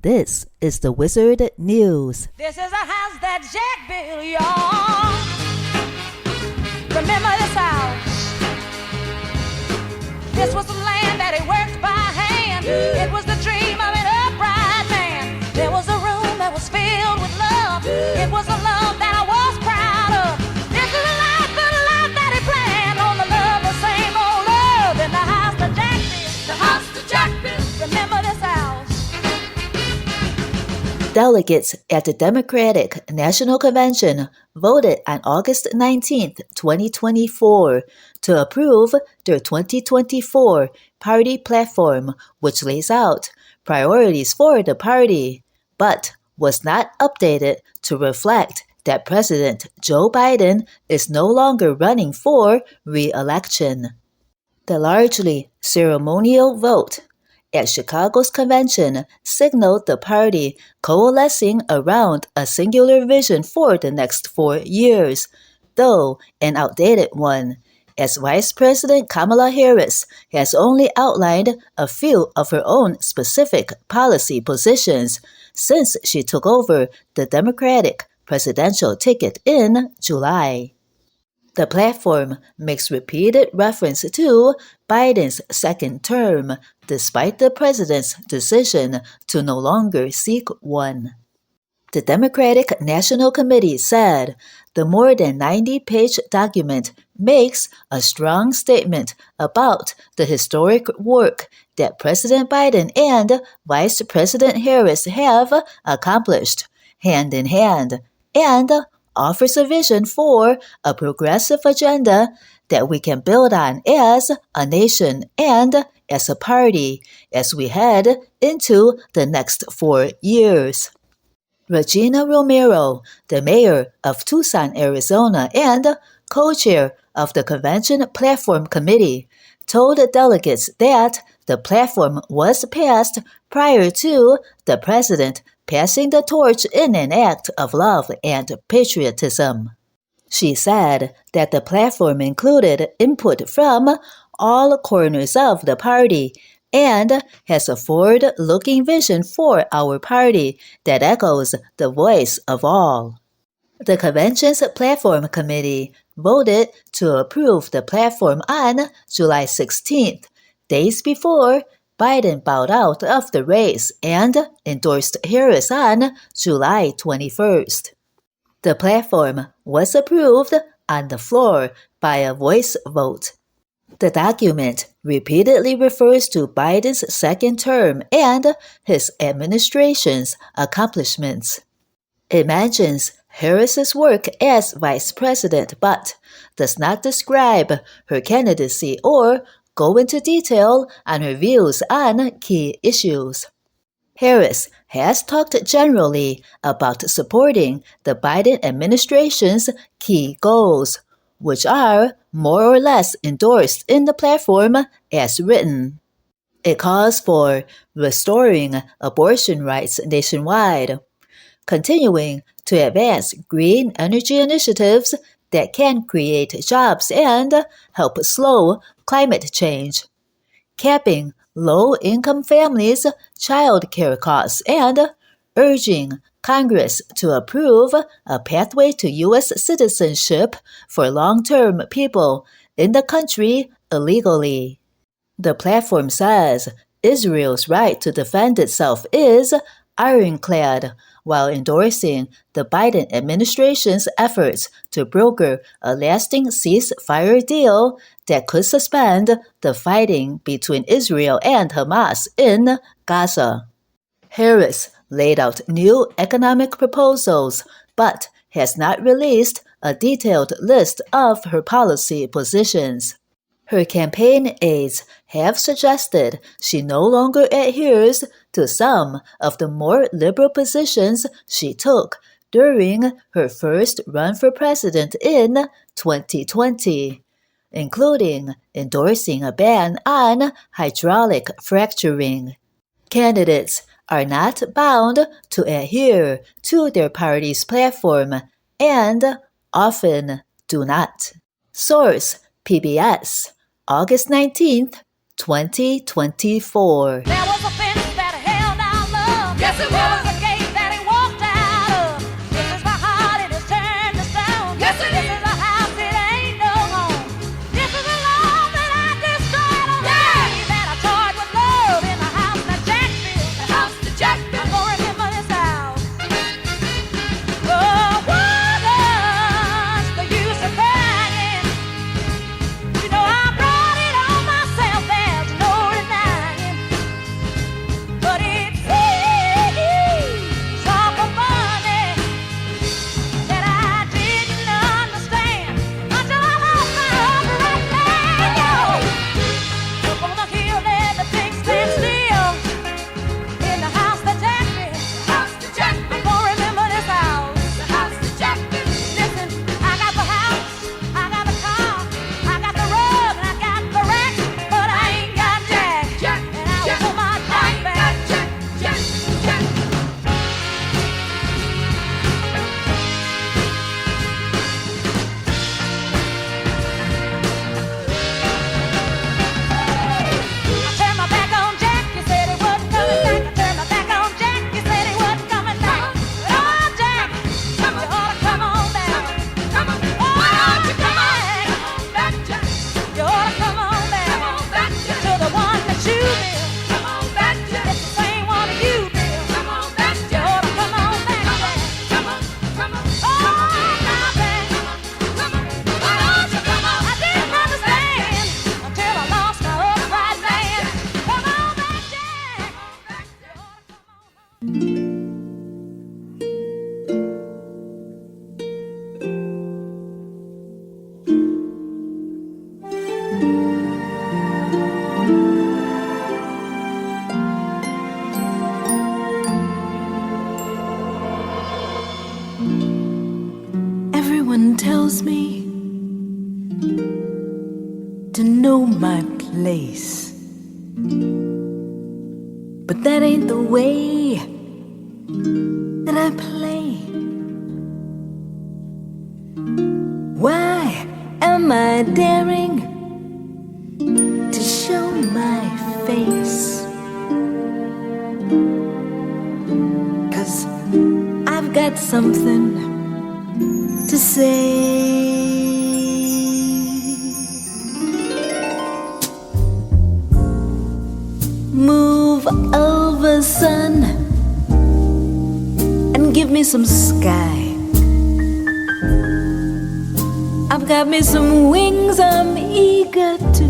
This is the Wizard News. This is a house that Jack built, y'all. Remember this house? This was the land that he worked by hand. It was the dream of an upright man. There was a room that was filled with love. It was a love that I was proud of. This is a life that he planned on the love, the same old love in the house that Jack built. The house that Jack built. Remember this house? Delegates at the Democratic National Convention voted on August 19, 2024, to approve their 2024 party platform, which lays out priorities for the party, but was not updated to reflect that President Joe Biden is no longer running for re-election. The largely ceremonial vote at Chicago's convention signaled the party coalescing around a singular vision for the next 4 years, though an outdated one, as Vice President Kamala Harris has only outlined a few of her own specific policy positions since she took over the Democratic presidential ticket in July. The platform makes repeated reference to Biden's second term, despite the president's decision to no longer seek one. The Democratic National Committee said the more than 90-page document makes a strong statement about the historic work that President Biden and Vice President Harris have accomplished hand in hand, and offers a vision for a progressive agenda that we can build on as a nation and as a party as we head into the next 4 years. Regina Romero, the mayor of Tucson, Arizona, and co-chair of the Convention Platform Committee, told delegates that the platform was passed prior to the president passing the torch in an act of love and patriotism. She said that the platform included input from all corners of the party and has a forward-looking vision for our party that echoes the voice of all. The convention's Platform Committee voted to approve the platform on July 16th, days before Biden bowed out of the race and endorsed Harris on July 21st. The platform was approved on the floor by a voice vote. The document repeatedly refers to Biden's second term and his administration's accomplishments. It mentions Harris's work as vice president, but does not describe her candidacy or go into detail on her views on key issues. Harris has talked generally about supporting the Biden administration's key goals, which are more or less endorsed in the platform as written. It calls for restoring abortion rights nationwide, continuing to advance green energy initiatives that can create jobs and help slow climate change, capping low-income families' child care costs, and urging Congress to approve a pathway to U.S. citizenship for long-term people in the country illegally. The platform says Israel's right to defend itself is ironclad, while endorsing the Biden administration's efforts to broker a lasting ceasefire deal that could suspend the fighting between Israel and Hamas in Gaza. Harris laid out new economic proposals, but has not released a detailed list of her policy positions. Her campaign aides have suggested she no longer adheres to some of the more liberal positions she took during her first run for president in 2020, including endorsing a ban on hydraulic fracturing. Candidates are not bound to adhere to their party's platform and often do not. Source: PBS, August 19th, 2024. There was a fence that held our love. Yes, Yes, it was. There was a gate that he walked out of. This is my heart, it is turned to stone. Yes, it is. This is a house, it ain't no home. This is a love that I destroyed on the day that I toyed with love in the house that Jack built. The house that Jack built. I'm gonna remember this house. Oh, what's the use of crying? You know I brought it on myself, there's no denying. But it seems awful funny that I didn't understand until I lost my upright man. Yo, up on the hill, everything stands still in the house that Jack built. The house that Jack built. I'm gonna remember this house. The house that Jack built. Listen, I got the house, I got the car, I got the rug, and I got the rack, but I ain't got Jack. Jack, and I want my Jack back. Jack, Jack, Jack. I turned my back on Jack, you said he wasn't coming back. I turned my back on Jack, you said he wasn't coming back. But oh, Jack, you ought to come on back. Come on, why don't you come on back, Jack? You ought to come on back to the one that you built. Come on back, Jack. It's the same one you built. Come on back, Jack. You ought to come on back, Jack. Come on, come on. Oh, come back. Come on, why don't you come on? I didn't understand until I lost my upright man. Come on back, Jack. You ought to come on. Everyone tells me to know my place, but that ain't the way that I play. Why am I daring to show my face? 'Cause I've got something to say. Move over, sun, and give me some sky. I've got me some wings I'm eager to